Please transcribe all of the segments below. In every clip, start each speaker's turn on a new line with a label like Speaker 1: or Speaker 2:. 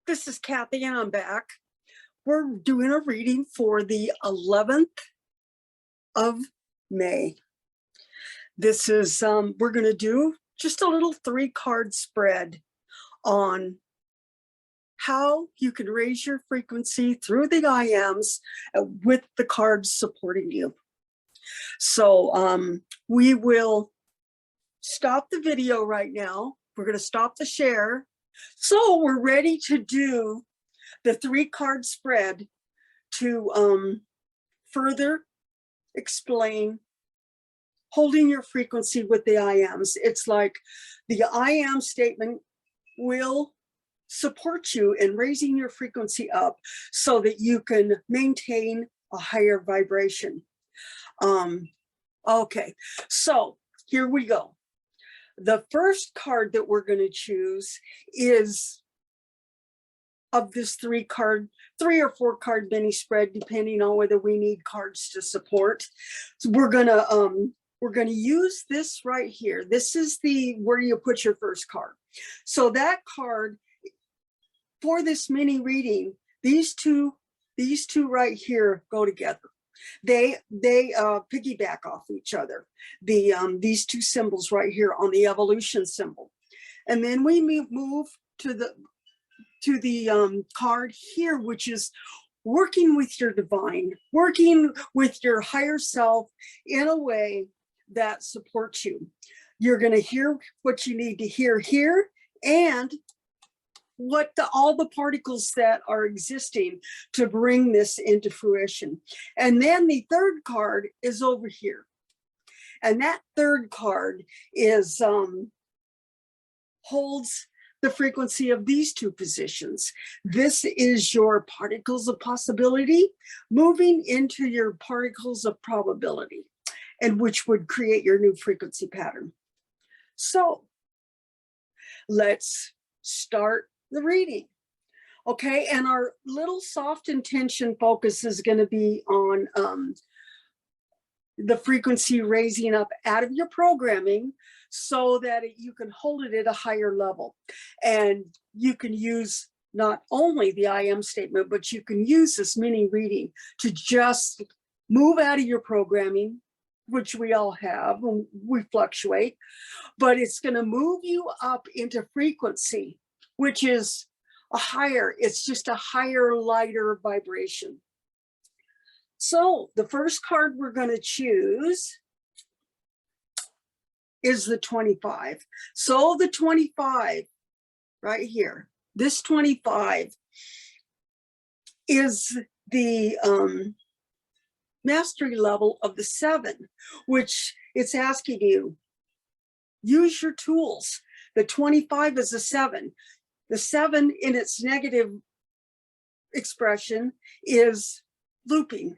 Speaker 1: This is Kathy and I'm back. We're doing a reading for the 11th of May. This is, we're going to do just a little 3-card spread on how you can raise your frequency through the IMs with the cards supporting you. So we will stop the video right now. We're going to stop the share. So we're ready to do the 3-card spread to further explain holding your frequency with the IMs. It's like the IM statement will support you in raising your frequency up so that you can maintain a higher vibration. Okay, so here we go. The first card that we're going to choose is of this 3 or 4 card mini spread, depending on whether we need cards to support. So we're gonna use this right here. This is where you put your first card. So that card for this mini reading, these two right here go together. They piggyback off each other. These 2 symbols right here on the evolution symbol, and then we move to the card here, which is working with your divine, working with your higher self in a way that supports you. You're going to hear what you need to hear here, and what all the particles that are existing to bring this into fruition. And then the 3rd card is over here. And that 3rd card is holds the frequency of these 2 positions. This is your particles of possibility moving into your particles of probability, and which would create your new frequency pattern. So let's start the reading. Okay, and our little soft intention focus is going to be on the frequency raising up out of your programming so that you can hold it at a higher level. And you can use not only the IM statement, but you can use this mini reading to just move out of your programming, which we all have when we fluctuate, but it's going to move you up into frequency, which is it's just a higher, lighter vibration. So the first card we're going to choose is the 25. So the 25 right here, this 25 is the mastery level of the 7, which it's asking you, use your tools. The 25 is a 7. The 7 in its negative expression is looping.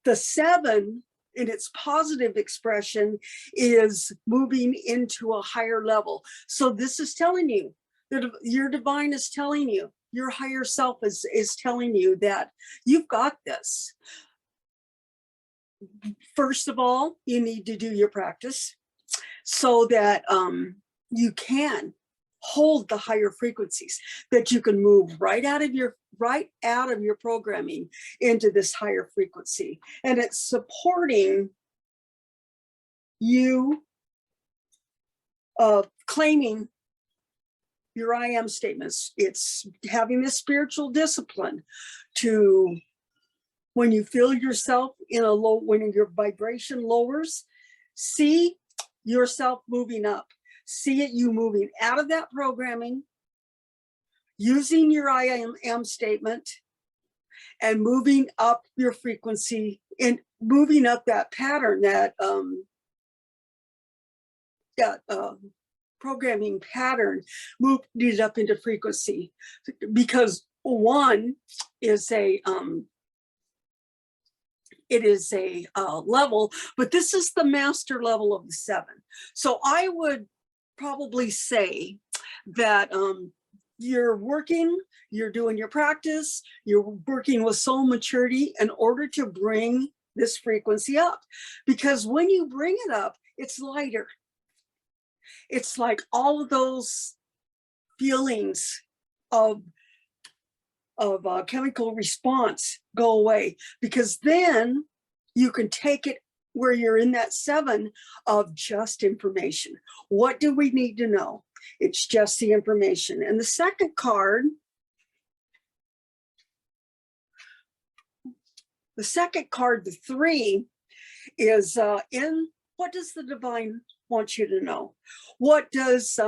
Speaker 1: The 7 in its positive expression is moving into a higher level. So this is telling you that your divine is telling you, your higher self is telling you that you've got this. First of all, you need to do your practice so that you can hold the higher frequencies, that you can move right out of your programming into this higher frequency. And it's supporting you claiming your I am statements. It's having this spiritual discipline to, when you feel yourself in a low, when your vibration lowers, see yourself moving up. See you moving out of that programming, using your I am statement, and moving up your frequency and moving up that pattern, that programming pattern, move it up into frequency, because 1 is it is a level, but this is the master level of the 7. So I would probably say that you're doing your practice, you're working with soul maturity in order to bring this frequency up. Because when you bring it up, it's lighter. It's like all of those feelings of chemical response go away, because then you can take it where you're in that 7 of just information. What do we need to know? It's just the information. And the second card, the 3, is in what does the divine want you to know? What does,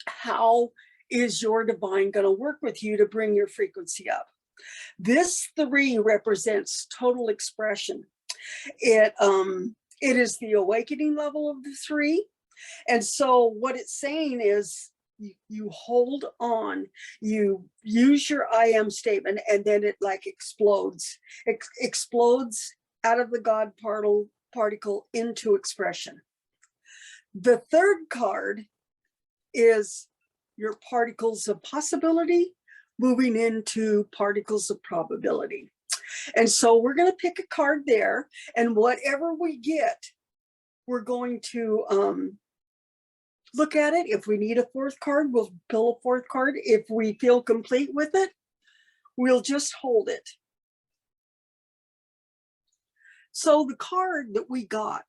Speaker 1: how is your divine going to work with you to bring your frequency up? This 3 represents total expression. It is the awakening level of the 3. And so what it's saying is you hold on, you use your I am statement, and then it like explodes. It explodes out of the God particle into expression. The third card is your particles of possibility moving into particles of probability. And so we're going to pick a card there, and whatever we get, we're going to look at it. If we need a 4th card, we'll pull a 4th card. If we feel complete with it, we'll just hold it. So the card that we got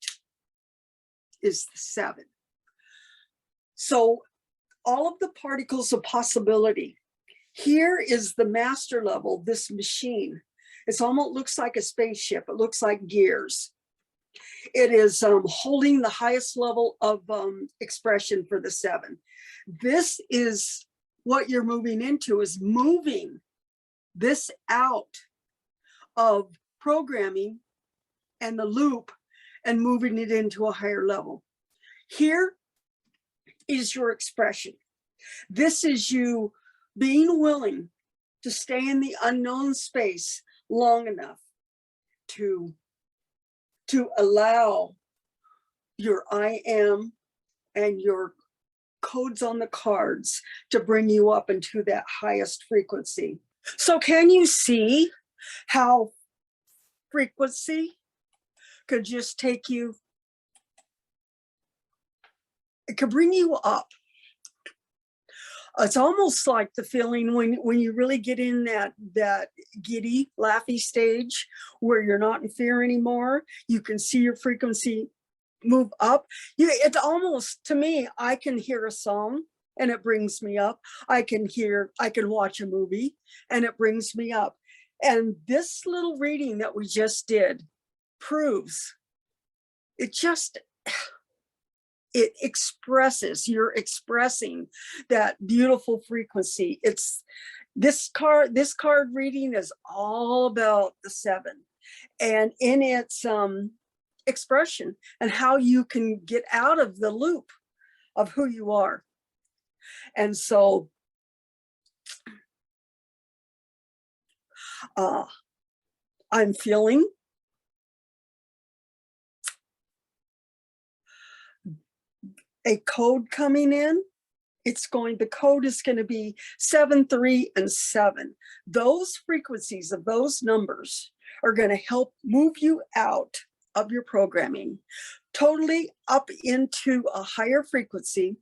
Speaker 1: is the 7. So all of the particles of possibility. Here is the master level, this machine. It almost looks like a spaceship. It looks like gears. It is holding the highest level of expression for the 7. This is what you're moving into, is moving this out of programming and the loop and moving it into a higher level. Here is your expression. This is you being willing to stay in the unknown space long enough to allow your I am and your codes on the cards to bring you up into that highest frequency. So can you see how frequency could just take you, it could bring you up. It's almost like the feeling when you really get in that giddy, laughy stage where you're not in fear anymore. You can see your frequency move up. It's almost, to me, I can hear a song and it brings me up. I can watch a movie and it brings me up. And this little reading that we just did proves it expresses, you're expressing that beautiful frequency. It's this card reading is all about the 7 and in its expression and how you can get out of the loop of who you are. And so I'm feeling a code coming in. The code is going to be 7, 3, and 7. Those frequencies of those numbers are going to help move you out of your programming, totally up into a higher frequency.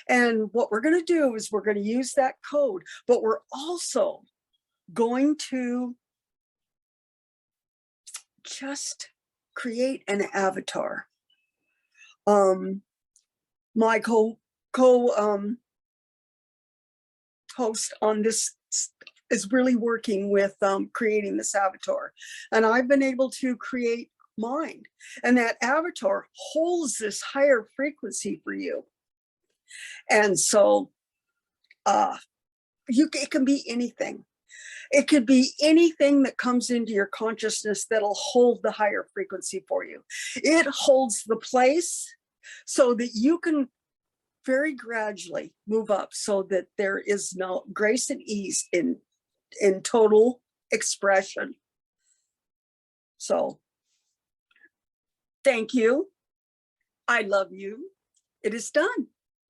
Speaker 1: And what we're going to do is we're going to use that code, but we're also going to just create an avatar. My host on this is really working with creating this avatar, and I've been able to create mine, and that avatar holds this higher frequency for you. And so it can be anything. It could be anything that comes into your consciousness that'll hold the higher frequency for you. It holds the place so that you can very gradually move up, so that there is no grace and ease in total expression. So thank you. I love you. It is done.